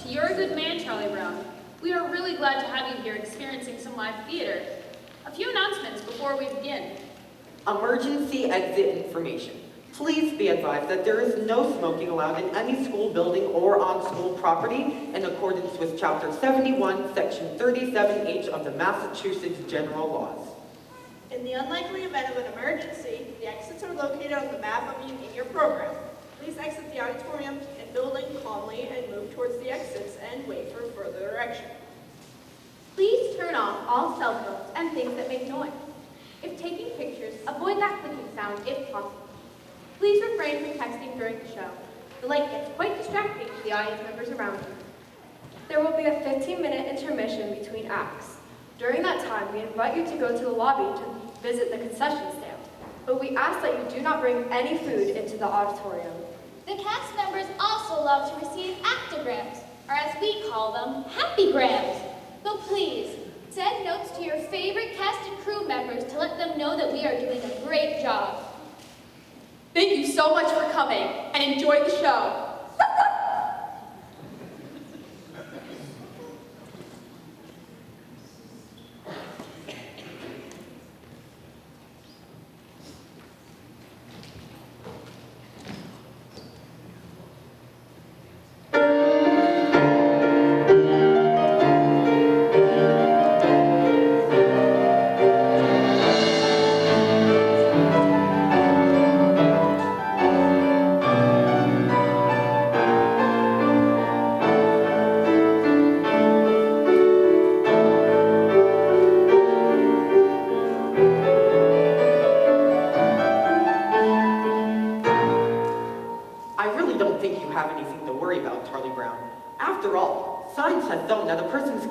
You're a good man, Charlie Brown. We are really glad to have you here experiencing some live theater. A few announcements before we begin. Emergency exit information. Please be advised that there is no smoking allowed in any school building or on school property in accordance with Chapter 71, Section 37H of the Massachusetts General Laws. In the unlikely event of an emergency, the exits are located on the map in your program. Please exit the auditorium and building calmly and move towards the exits and wait for further direction. Please turn off all cell phones and things that make noise. If taking pictures, avoid that clicking sound if possible. Please refrain from texting during the show. The light gets quite distracting to the audience members around you. There will be a 15-minute intermission between acts. During that time, we invite you to go to the lobby to visit the concession stand, but we ask that you do not bring any food into the auditorium. The cast members also love to receive actograms, or as we call them, happygrams. So please, send notes to your favorite cast and crew members to let them know that we are doing a great job. Thank you so much for coming, and enjoy the show.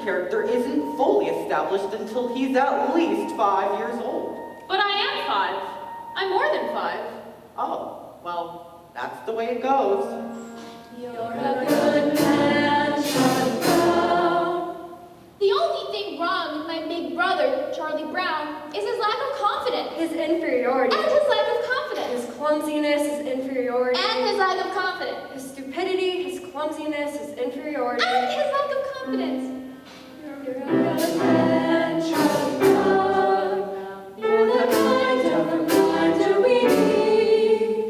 Character isn't fully established until he's at least 5 years old. But I am 5. I'm more than 5. Oh, well, that's the way it goes. You're a good man, Charlie Brown. The only thing wrong with my big brother, Charlie Brown, is his lack of confidence. His inferiority. And his lack of confidence. His clumsiness, his inferiority. And his lack of confidence. His stupidity, his clumsiness, his inferiority. And his lack of confidence. You're a good man, Charlie Brown. You're the kind of reminder we need.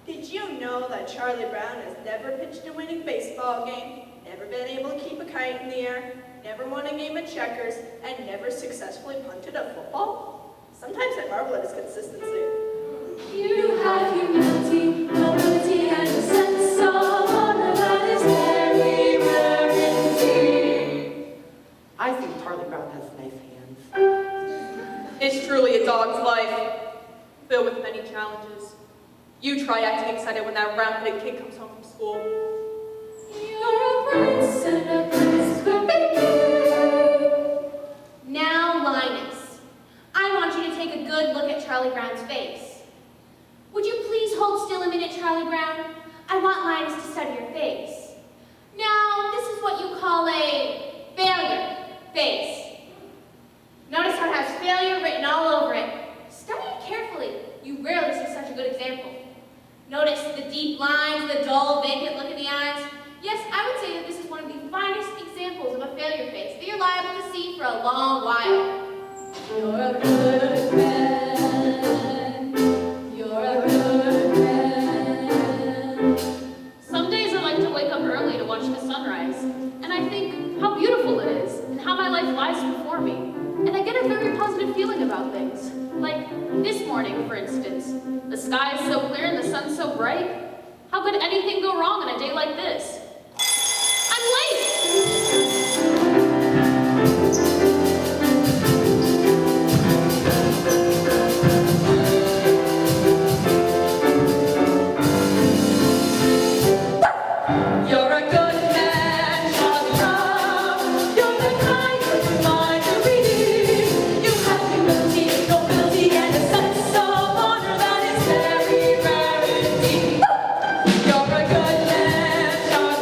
Did you know that Charlie Brown has never pitched a winning baseball game, never been able to keep a kite in the air, never won a game of checkers, and never successfully punted a football? Sometimes I marvel at his consistency. You have humility, nobility, and a sense of honor that is very rare indeed. I think Charlie Brown has nice hands. It's truly a dog's life, filled with many challenges. You try acting excited when that round-headed kid comes home from school. You're a prince and a prince could be you. Now, Linus, I want you to take a good look at Charlie Brown's face. Would you please hold still a minute, Charlie Brown? I want Linus to study your face. Now, this is what you call a failure face. Notice how it has failure written all over it. Study it carefully. You rarely see such a good example. Notice the deep lines, the dull, vacant look in the eyes. Yes, I would say that this is one of the finest examples of a failure face that you're liable to see for a long while. You're a good man. You're a good man. Some days I like to wake up early to watch the sunrise, and I think how beautiful it is, and how my life lies before me. And I get a very positive feeling about things. Like this morning, for instance. The sky is so clear and the sun's so bright. How could anything go wrong on a day like this? I'm late! You're a good man, Charlie Brown. You're the kind of reminder we need. You have humility, nobility, and a sense of honor that is very rare indeed. You're a good man, Charlie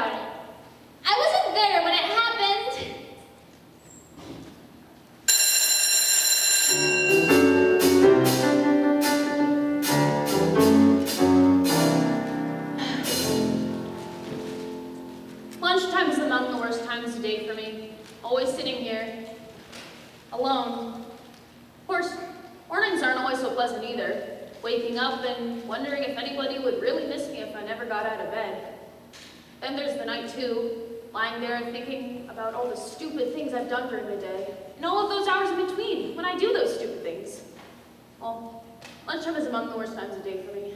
about it. I wasn't there when it happened. Lunchtime is among the worst times of the day for me. Always sitting here, alone. Of course, mornings aren't always so pleasant either. Waking up and wondering if anybody would really miss me if I never got out of bed. Then there's the night too, lying there and thinking about all the stupid things I've done during the day, and all of those hours in between when I do those stupid things. Well, lunchtime is among the worst times of the day for me.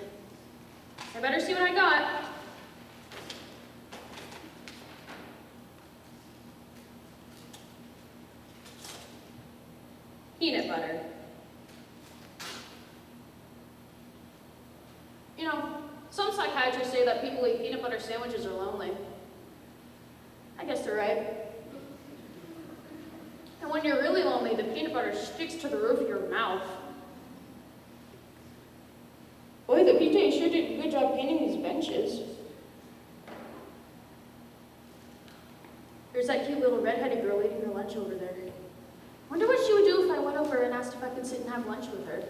I better see what I got. Peanut butter. You know, some psychiatrists say that people who eat peanut butter sandwiches are lonely. I guess they're right. And when you're really lonely, the peanut butter sticks to the roof of your mouth. Boy, the PTA sure did a good job painting these benches. There's that cute little redheaded girl eating her lunch over there. Wonder what she would do if I went over and asked if I could sit and have lunch with her.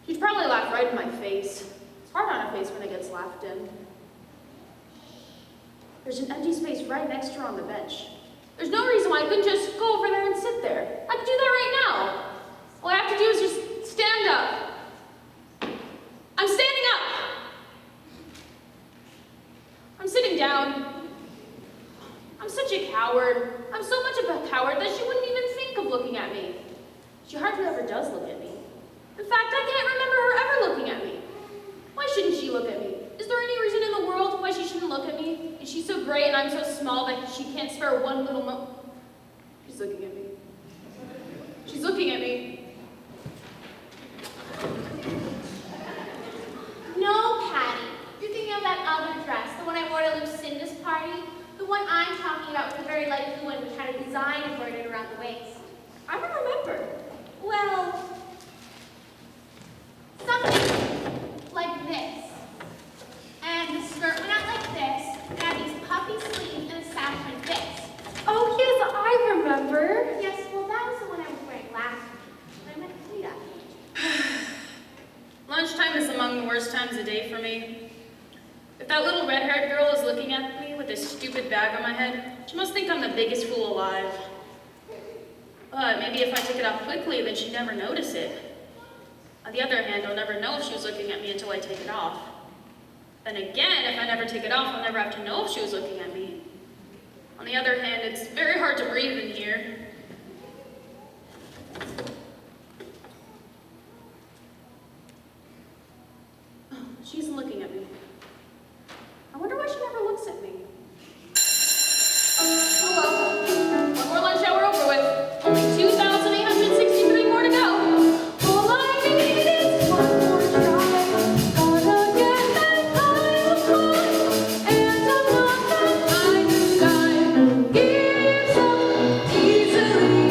She'd probably laugh right in my face. It's hard on a face when it gets laughed in. There's an empty space right next to her on the bench. There's no reason why I couldn't just go over there and sit there. I could do that right now. All I have to do is just stand up. I'm standing up. I'm sitting down. I'm such a coward. I'm so much of a coward that she wouldn't even think of looking at me. She hardly ever does look at me. In fact, I can't remember her ever looking at me. Why shouldn't she look at me? Is there any reason in the world why she shouldn't look at me? Is she so great and I'm so small that she can't spare one little moment? She's looking at me. She's looking at me. No, Patty. You're thinking of that other dress, the one I wore to Lucinda's party. The one I'm talking about was a very light blue one which had a design embroidered around the waist. I don't remember. Well, something like this. And the skirt went out like this, and had these puffy sleeves and a sash like this. Oh, yes, I remember. Yes, well, that was the one I was wearing last week. I meant to do that. Lunchtime is among the worst times of the day for me. If that little red-haired girl is looking at me with this stupid bag on my head, she must think I'm the biggest fool alive. But maybe if I took it off quickly, then she'd never notice it. On the other hand, I'll never know if she was looking at me until I take it off. Then again, if I never take it off, I'll never have to know if she was looking at me. On the other hand, it's very hard to breathe in here. Oh, she isn't looking at me. I wonder why she never looks at me. Oh well, one more lunch hour over with. Only 2,863 more to go. All I need is one more try. Gotta get that pile of fun. And I'm not that kind of guy who gives up easily.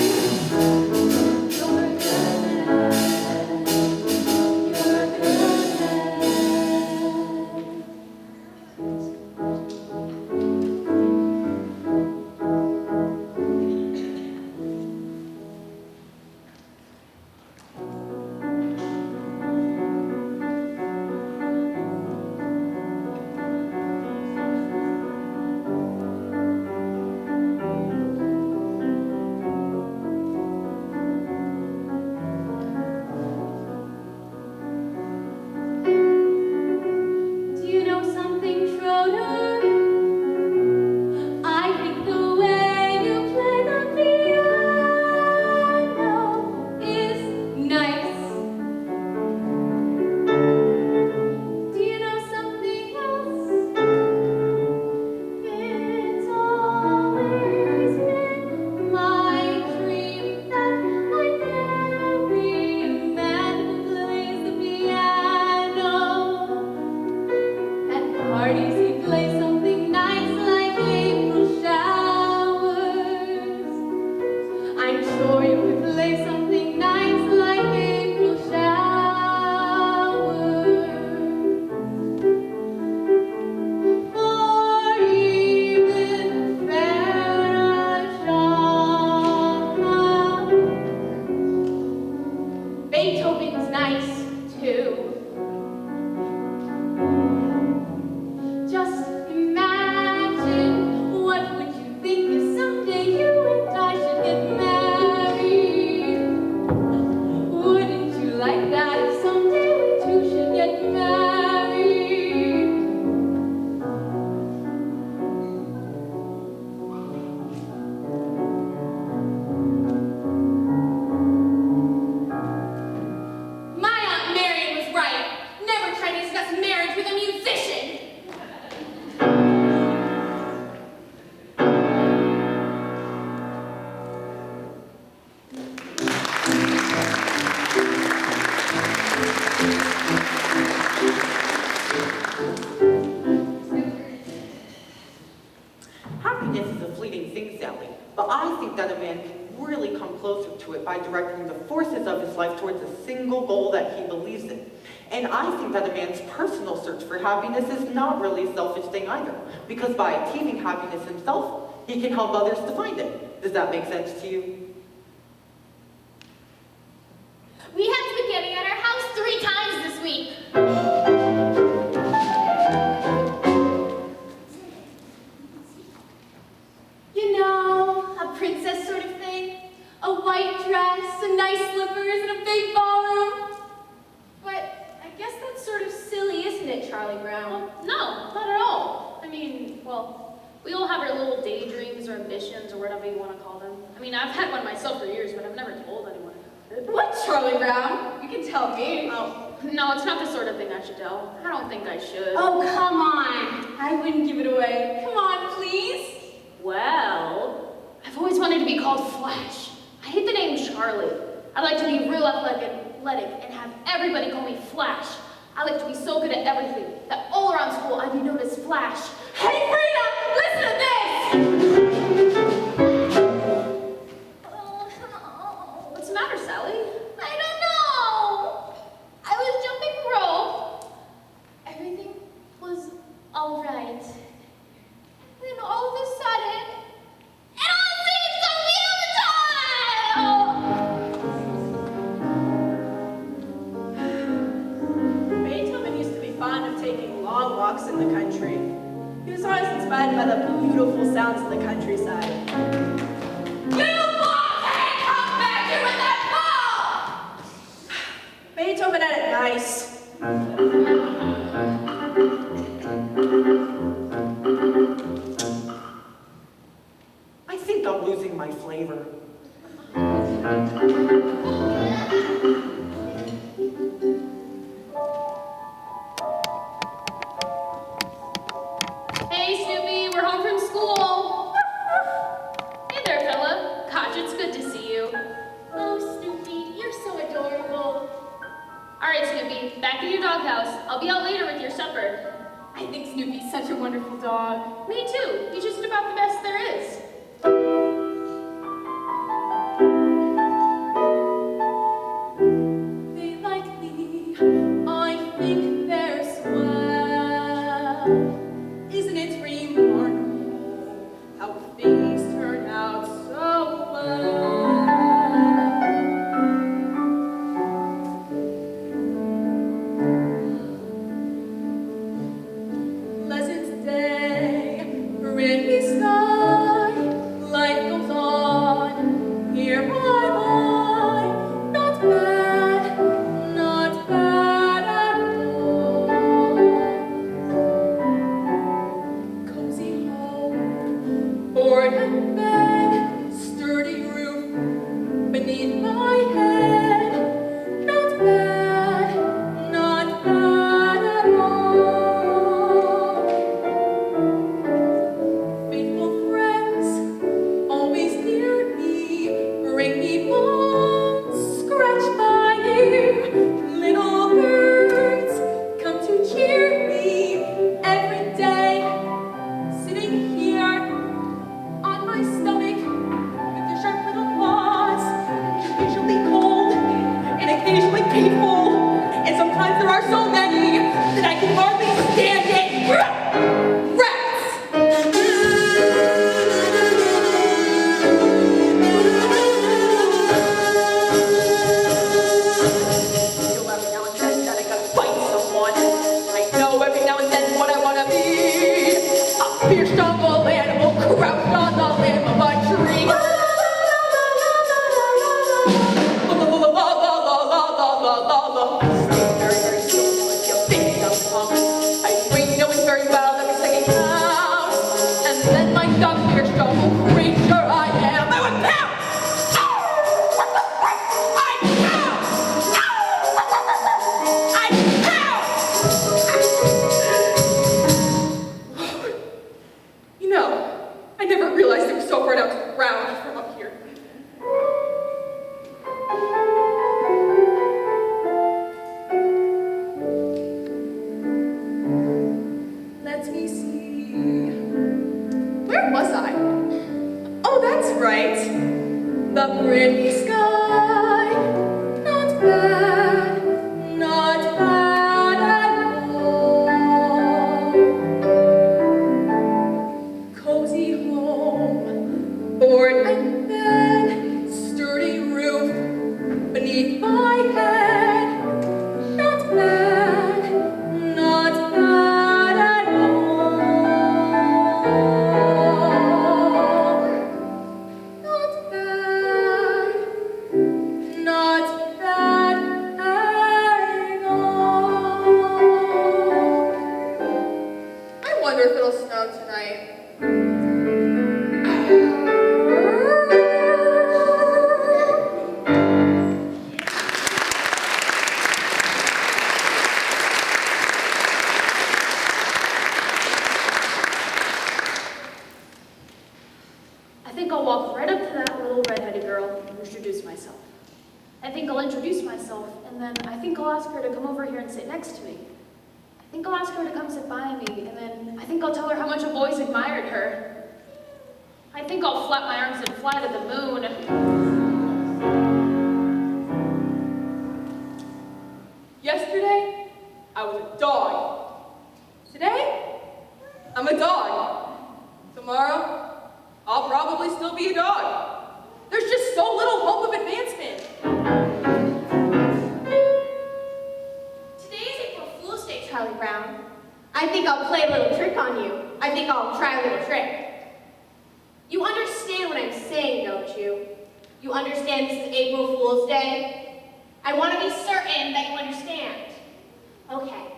happiness is a fleeting thing, Sally, but I think that a man can really come closer to it by directing the forces of his life towards a single goal that he believes in. And I think that a man's personal search for happiness is not really a selfish thing either, because by achieving happiness himself, he can help others to find it. Does that make sense to you? We had spaghetti at our house 3 times this week. You know, a princess sort of thing. A white dress, a nice slippers, and a big ballroom. But I guess that's sort of silly, isn't it, Charlie Brown? No, not at all. I mean, well, we all have our little daydreams or ambitions or whatever you want to call them. I mean, I've had one myself for years, but I've never told anyone about it. What, Charlie Brown? You can tell me. Oh, no, it's not the sort of thing I should tell. I don't think I should. Oh, come on. I wouldn't give it away. Come on, please. Well, I've always wanted to be called Flash. I hate the name Charlie. I'd like to be real athletic and have everybody call me Flash. I like to be so good at everything that all around school I'd be known as Flash. Hey, Frida, listen to this. What's the matter, Sally? I don't know. I was jumping rope. Everything was all right. Then all of a sudden, it all seems so futile! Beethoven used to be fond of taking long walks in the country. He was always inspired by the beautiful sounds of the countryside. You ball can't come back here with that ball! Beethoven had it nice. I think I'm losing my flavor. Hey, Snoopy, we're home from school. Hey there, fella. Gosh, it's good to see you. Oh, Snoopy, you're so adorable. All right, Snoopy, back in your doghouse. I'll be out later with your supper. I think Snoopy's such a wonderful dog. Me too. He's just about the best there is. They like me, I think they're swell. Isn't it remarkable how things turn out so well? Pleasant day, rainy sky, life goes on, here by my, not bad at all. Cozy home, board and bed, sturdy roof beneath my head, not bad at all. Faithful friends, always near me, bring me bones, scratch my ear. Little birds come to cheer me every day. Sitting here on my stomach with their sharp little claws, occasionally cold and occasionally painful, and sometimes there are so many that I can hardly stand it. Rats! Feel every now and then that I gotta fight someone. I know every now and then what I wanna be. A fierce jungle animal crouched on the limb of a tree. La la la la la la la la la. Stay very, very still until you think I'll come. I wait knowing very well every second counts. And then like the fierce jungle creature I am, I would pounce! You know, I never realized it was so far down to the ground from up here. Let me see. Where was I? Oh, that's right. The pretty sky. Not bad. Not bad at all. Cozy home. Board and bed. Sturdy roof beneath my head. Not bad. Not bad at all. Not bad. Not bad at all. I wonder if it'll snow tonight. I think I'll walk right up to that little redheaded girl and introduce myself. I think I'll introduce myself, and then I think I'll ask her to come over here and sit next to me. I think I'll ask her to come sit by me, and then I think I'll tell her how much a boys admired her. I think I'll flap my arms and fly to the moon. Yesterday, I was a dog. Today, I'm a dog. Tomorrow, I'll probably still be a dog. There's just so little hope of advancement. Today is April Fool's Day, Charlie Brown. I think I'll play a little trick on you. I think I'll try a little trick. You understand what I'm saying, don't you? You understand this is April Fool's Day? I want to be certain that you understand. Okay.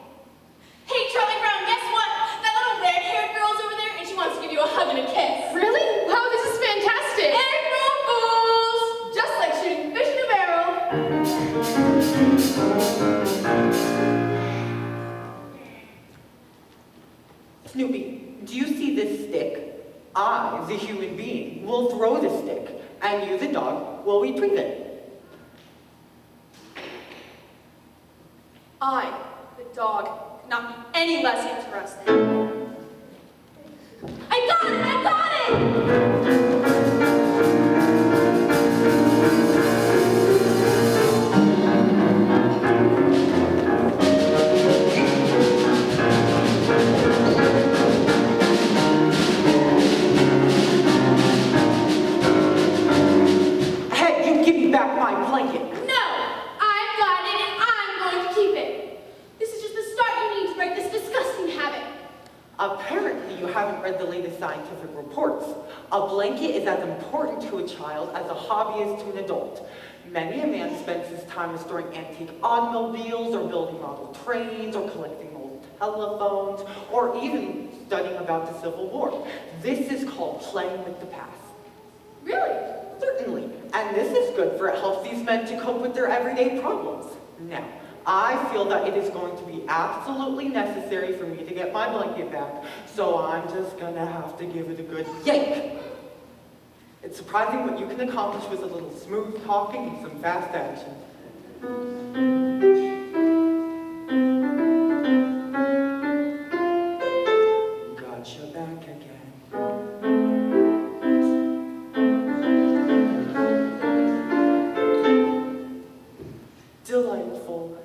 Hey, Charlie Brown, guess what? That little red-haired girl's over there, and she wants to give you a hug and a kiss. Really? Wow, this is fantastic! April Fools! Just like shooting fish in a barrel. Snoopy, do you see this stick? I, the human being, will throw the stick, and you, the dog, will retrieve it. I, the dog, could not be any less interested. I got it! I got it! Hey, you give me back my blanket. No! I've got it and I'm going to keep it. This is just the start you need to break this disgusting habit. Apparently, you haven't read the latest scientific reports. A blanket is as important to a child as a hobby is to an adult. Many a man spends his time restoring antique automobiles, or building model trains, or collecting old telephones, or even studying about the Civil War. This is called playing with the past. Really? Certainly, and this is good for it helps these men to cope with their everyday problems. Now, I feel that it is going to be absolutely necessary for me to get my blanket back, so I'm just gonna have to give it a good yank. It's surprising what you can accomplish with a little smooth talking and some fast action. Gotcha back again. Delightful.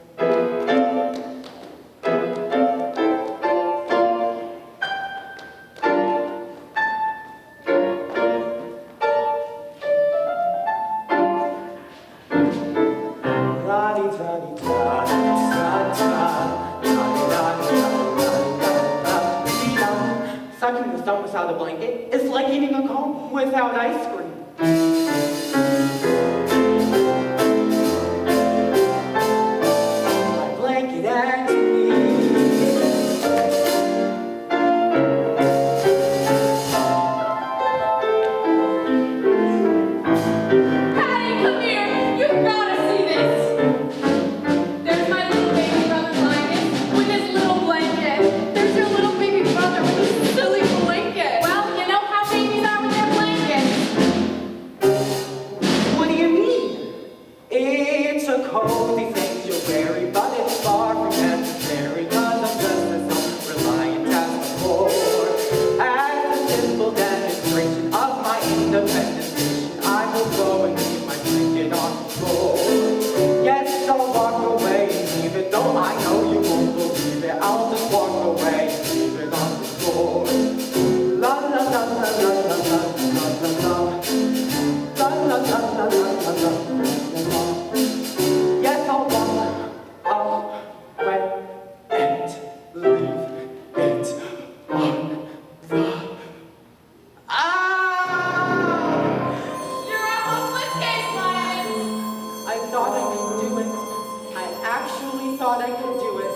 Sucking the sun without a blanket is like eating a cone without ice cream. My blanket and me. Patty, come here! You've got to see this! There's my little baby brother Linus with his little blanket. There's your little baby brother with his silly blanket. Well, you know how babies are with their blankets. demonstration of my independence nation. I will go and leave my blanket on the floor. Yes, I'll walk away and leave it, though I know you won't believe it. I'll just walk away and leave it on the floor. La la la la la la la la la la. La la la la la la la la. Yes, I'll walk away and leave it on the. You're a hopeless case, Lion. I thought I could do it. I actually thought I could do it.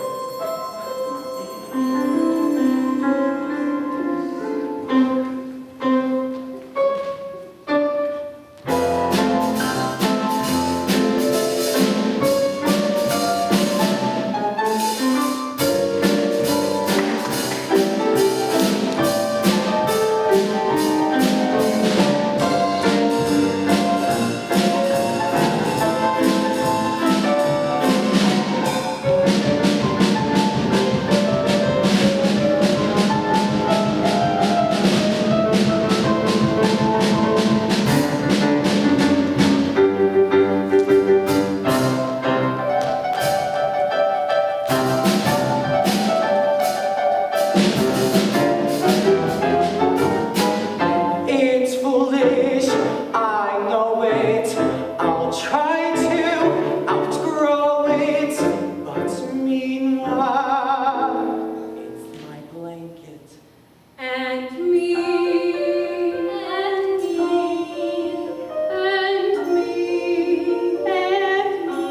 It's foolish, I know it. I'll try to outgrow it. But meanwhile, it's my blanket. And me, and me, and me, and me.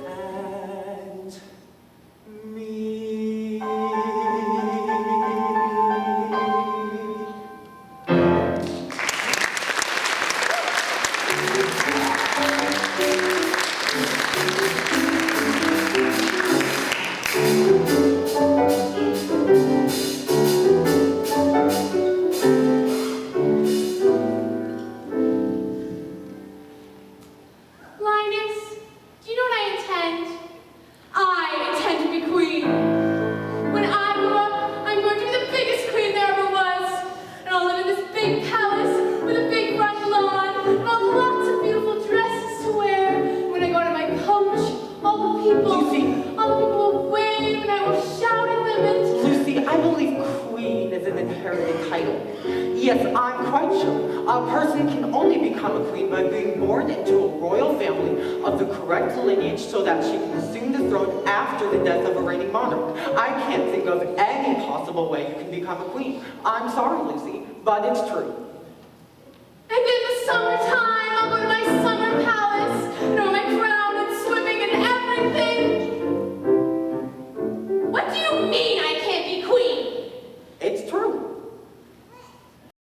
And me. Linus, do you know what I intend? I intend to be queen. When I grow up, I'm going to be the biggest queen there ever was. And I'll live in this big palace with a big front lawn, and I'll have lots of beautiful dresses to wear. When I go to my coach, all the people will wave, and I will shout at them and Lucy, I believe queen is an inherited title. Yes, I'm quite sure a person can only become a queen by being born into a royal family of the correct lineage so that she can assume the throne after the death of a reigning monarch. I can't think of any possible way you can become a queen. I'm sorry, Lucy, but it's true. in the summertime.